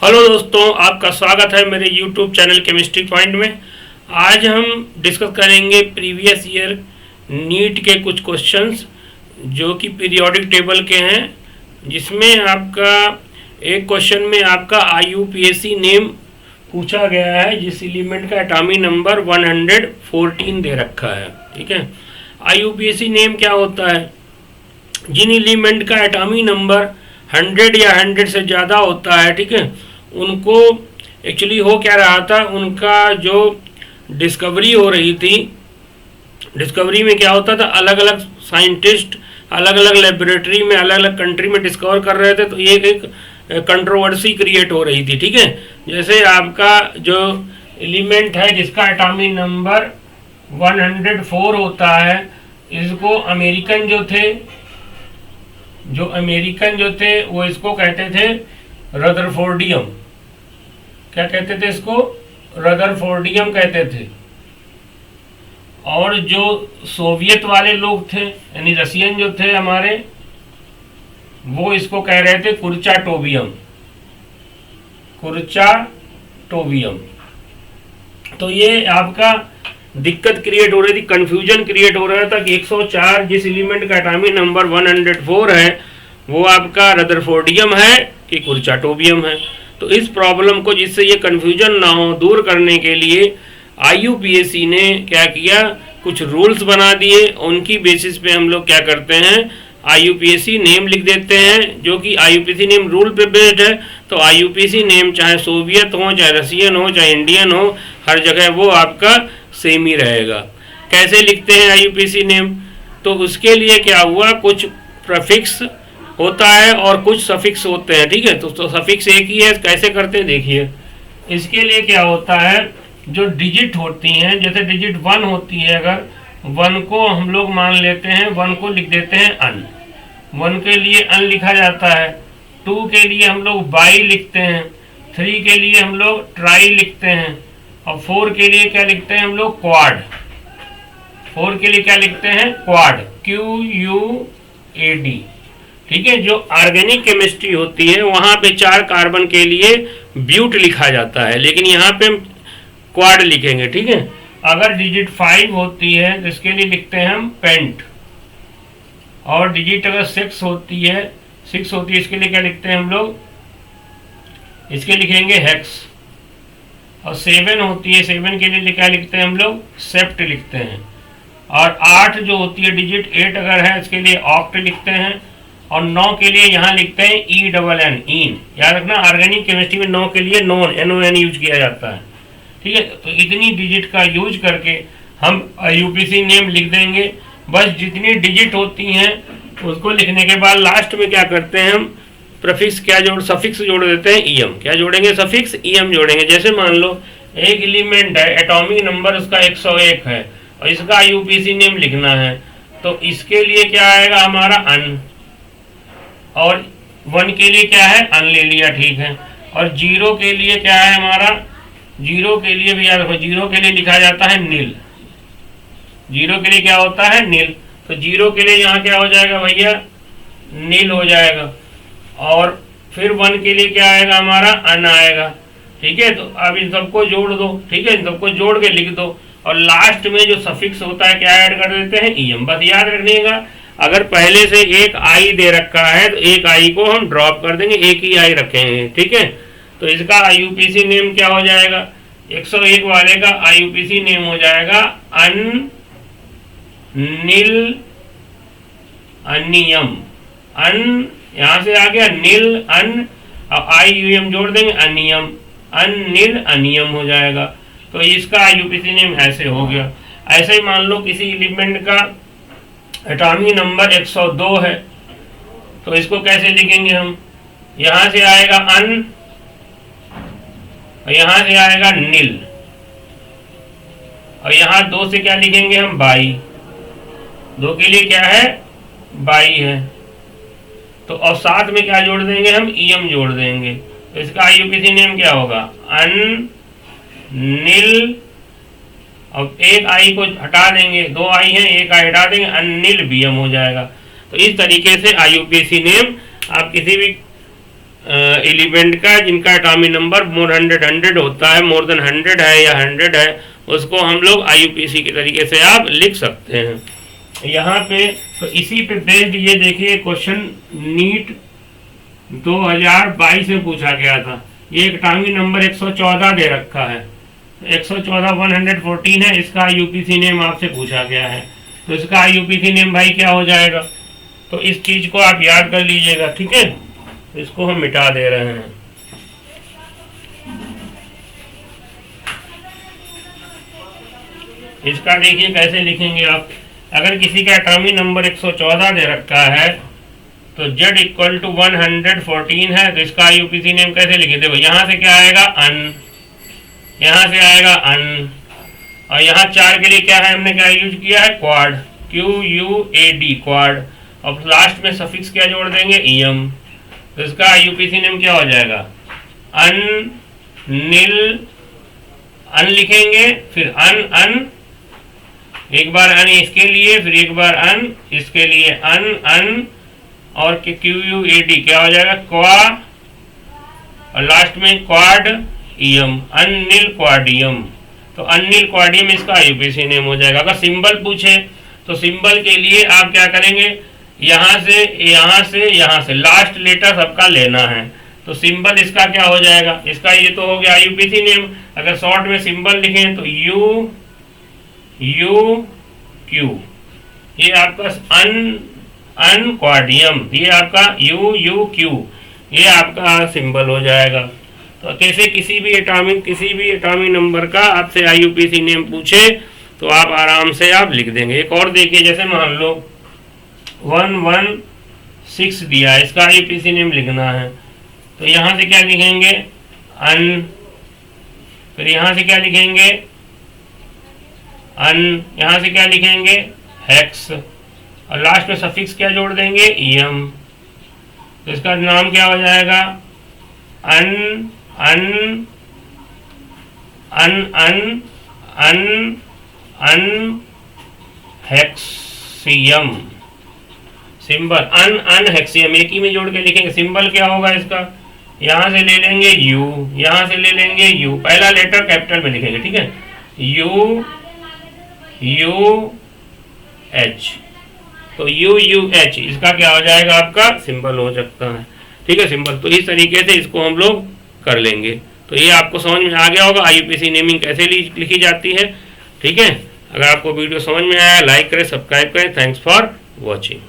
Hello दोस्तों, आपका स्वागत है मेरे YouTube चैनल केमिस्ट्री पॉइंट में। आज हम डिस्कस करेंगे प्रीवियस ईयर नीट के कुछ क्वेश्चंस जो कि पीरियोडिक टेबल के हैं, जिसमें आपका एक क्वेश्चन में आपका IUPAC नेम पूछा गया है, जिस एलिमेंट का एटॉमिक नंबर 114 दे रखा है। ठीक है, IUPAC नेम क्या होता है? जिन एलिमेंट का एटॉमिक नंबर 100 या 100 से ज़्यादा होता है, ठीक है, उनको एक्चुअली हो क्या रहा था, उनका जो डिस्कवरी हो रही थी, डिस्कवरी में क्या होता था, अलग अलग साइंटिस्ट अलग अलग लेबोरेटरी में अलग अलग कंट्री में डिस्कवर कर रहे थे, तो ये एक कंट्रोवर्सी क्रिएट हो रही थी। ठीक है, जैसे आपका जो एलिमेंट है जिसका एटॉमिक नंबर 104 होता है, इसको अमेरिकन जो थे वो इसको कहते थे रदरफोर्डियम। क्या कहते थे इसको? रदरफोर्डियम कहते थे। और जो सोवियत वाले लोग थे, यानी रशियन जो थे हमारे, वो इसको कह रहे थे कुर्चाटोवियम। तो ये आपका दिक्कत क्रिएट हो रही थी, कंफ्यूजन क्रिएट हो रहा था कि 104 जिस एलिमेंट का एटॉमिक नंबर 104 है वो आपका रदरफोर्डियम है कि कुर्चाटोवियम है। तो इस प्रॉब्लम को, जिससे ये कंफ्यूजन ना हो, दूर करने के लिए IUPAC ने क्या किया, कुछ रूल्स बना दिए। उनकी बेसिस पे हम लोग क्या करते हैं, IUPAC नेम लिख देते हैं, जो कि IUPAC नेम रूल पे बेस्ड है। तो IUPAC नेम चाहे सोवियत हो, चाहे रशियन हो, चाहे इंडियन हो, हर जगह वो आपका सेम ही रहेगा। कैसे लिखते हैं IUPAC नेम? तो उसके लिए क्या हुआ, कुछ प्रीफिक्स होता है और कुछ सफिक्स होते हैं। ठीक है, तो सफिक्स एक ही है। कैसे करते हैं देखिए। इसके लिए क्या होता है, जो डिजिट होती हैं, जैसे डिजिट 1 होती है, अगर 1 को हम लोग मान लेते हैं, 1 को लिख देते हैं अन, 1 के लिए अन लिखा जाता है। 2 के लिए हम लोग बाई लिखते हैं, 3 के लिए हम लोग ट्राई लिखते हैं, और 4 के लिए क्या लिखते हैं हम लोग, क्वाड। 4 के लिए क्या लिखते हैं, क्वाड, QUAD। ठीक है, जो ऑर्गेनिक केमिस्ट्री होती है वहां पे 4 कार्बन के लिए ब्यूट लिखा जाता है, लेकिन यहाँ पे हम क्वाड लिखेंगे। ठीक है, अगर डिजिट 5 होती है तो इसके लिए लिखते हैं हम पेंट, और डिजिट अगर 6 होती है इसके लिए क्या लिखते हैं हम लोग, इसके लिखेंगे हेक्स। और 7 होती है, 7 के लिए क्या लिखते हैं हम लोग, सेप्ट लिखते हैं। और 8 जो होती है, डिजिट 8 अगर है, इसके लिए ऑक्ट लिखते हैं। और 9 के लिए यहाँ लिखते हैं ENN, इन। याद रखना, ऑर्गेनिक केमिस्ट्री में 9 के लिए नॉन, NON यूज किया जाता है। ठीक है, तो इतनी डिजिट का यूज करके हम IUPAC नेम लिख देंगे। बस जितनी डिजिट होती हैं उसको लिखने के बाद लास्ट में क्या करते हैं हम, प्रीफिक्स सफिक्स जोड़ देते हैं, EM। क्या जोड़ेंगे? सफिक्स EM जोड़ेंगे। जैसे मान लो एक एलिमेंट है, एटॉमिक नंबर उसका 101 है, और इसका IUPAC नेम लिखना है, तो इसके लिए क्या आएगा हमारा, अन। और 1 के लिए क्या है, अन ले लिया, ठीक है। और 0 के लिए क्या है हमारा, 0 के लिए भी याद रखो, 0 के लिए लिखा जाता है नील। 0 के लिए क्या होता है, नील। तो 0 के लिए यहाँ क्या हो जाएगा भैया, नील हो जाएगा। और फिर 1 के लिए क्या आएगा हमारा, अन आएगा। ठीक है, तो अब इन सबको जोड़ दो। ठीक है, इन सबको जोड़ के लिख दो, और लास्ट में जो सफिक्स होता है क्या ऐड कर देते हैं, EM। बस याद रखिएगा, अगर पहले से एक I दे रखा है तो एक I को हम ड्रॉप कर देंगे, एक ही I रखेंगे। ठीक है, तो इसका IUPAC नेम क्या हो जाएगा, 101 वाले का IUPAC नेम हो जाएगा अन नील अनियम। अन यहाँ से आ गया, नील अन, और IUM जोड़ देंगे, अनियम, अन नील अनियम हो जाएगा। तो इसका IUPAC नेम ऐसे हो गया। ऐसे ही मान लो किसी एलिमेंट का एटॉमिक नंबर 102 है, तो इसको कैसे लिखेंगे हम, यहां से आएगा अन, और यहां से आएगा नील, और यहां 2 से क्या लिखेंगे हम, बाई। 2 के लिए क्या है, बाई है। तो और साथ में क्या जोड़ देंगे हम, EM जोड़ देंगे। तो इसका IUPAC नेम क्या होगा, अन नील, अब एक I को हटा देंगे, 2 I हैं, एक I हटा देंगे, अनिल BM हो जाएगा। तो इस तरीके से IUPAC नेम आप किसी भी एलिमेंट का जिनका एटॉमिक नंबर मोर 100 होता है, मोर देन 100 है या 100 है, उसको हम लोग IUPAC के तरीके से आप लिख सकते हैं। यहाँ पे तो इसी पे बेस्ड ये देखिए क्वेश्चन नीट 2022 में पूछा गया था। ये एटॉमिक नंबर 114 दे रखा है, 114 114 है, इसका IUPAC नेम आपसे पूछा गया है। तो इसका IUPAC नेम भाई क्या हो जाएगा, तो इस चीज को आप याद कर लीजिएगा, ठीक है। इसको हम मिटा दे रहे हैं। इसका देखिए कैसे लिखेंगे आप। अगर किसी का एटॉमिक नंबर 114 दे रखा है तो Z इक्वल टू 114 है, तो इसका IUPAC नेम कैसे लिखे? देखो यहाँ से क्या आएगा अन, यहाँ से आएगा अन, और यहाँ 4 के लिए क्या है, हमने क्या यूज किया है क्वाड, QUAD क्वाड, और लास्ट में सफिक्स क्या जोड़ देंगे EM। तो इसका IUPAC नेम क्या हो जाएगा अन नील, अन लिखेंगे, फिर अन, एक बार अन इसके लिए, फिर एक बार अन इसके लिए, अन और QUAD क्या हो जाएगा क्वा, और लास्ट में क्वाड EM, अनिल क्वाडियम। तो अनिल क्वाडियम इसका IUPAC नेम हो जाएगा। अगर सिंबल पूछे तो सिंबल के लिए आप क्या करेंगे, यहाँ से लास्ट लेटर सबका लेना है। तो सिंबल इसका क्या हो जाएगा, इसका ये तो हो गया IUPAC नेम। अगर शॉर्ट में सिंबल लिखें तो UQ, ये आपका अन क्वाडियम, ये आपका UQ, ये आपका सिंबल हो जाएगा। तो कैसे किसी भी एटॉमिक नंबर का आपसे IUPAC नेम पूछे तो आप आराम से आप लिख देंगे। एक और देखिए, जैसे मान लो 116 दिया है, इसका IUPAC नेम लिखना है, तो यहाँ से क्या लिखेंगे अन, फिर यहाँ से क्या लिखेंगे अन, यहाँ से क्या लिखेंगे हेक्स, और लास्ट में सफिक्स क्या जोड़ देंगे EM। तो इसका नाम क्या हो जाएगा अन हेक्सियम, सिंबल अन हेक्सियम, एक ही में जोड़ के लिखेंगे। सिंबल क्या होगा इसका, यहाँ से ले लेंगे U, यहाँ से ले लेंगे U, पहला लेटर कैपिटल में लिखेंगे, ठीक है, UH, तो UH इसका क्या हो जाएगा आपका सिंबल हो सकता है, ठीक है सिंबल। तो इस तरीके से इसको हम लोग कर लेंगे। तो ये आपको समझ में आ गया होगा IUPAC नेमिंग कैसे लिखी जाती है, ठीक है। अगर आपको वीडियो समझ में आया लाइक करें, सब्सक्राइब करें। Thanks for watching.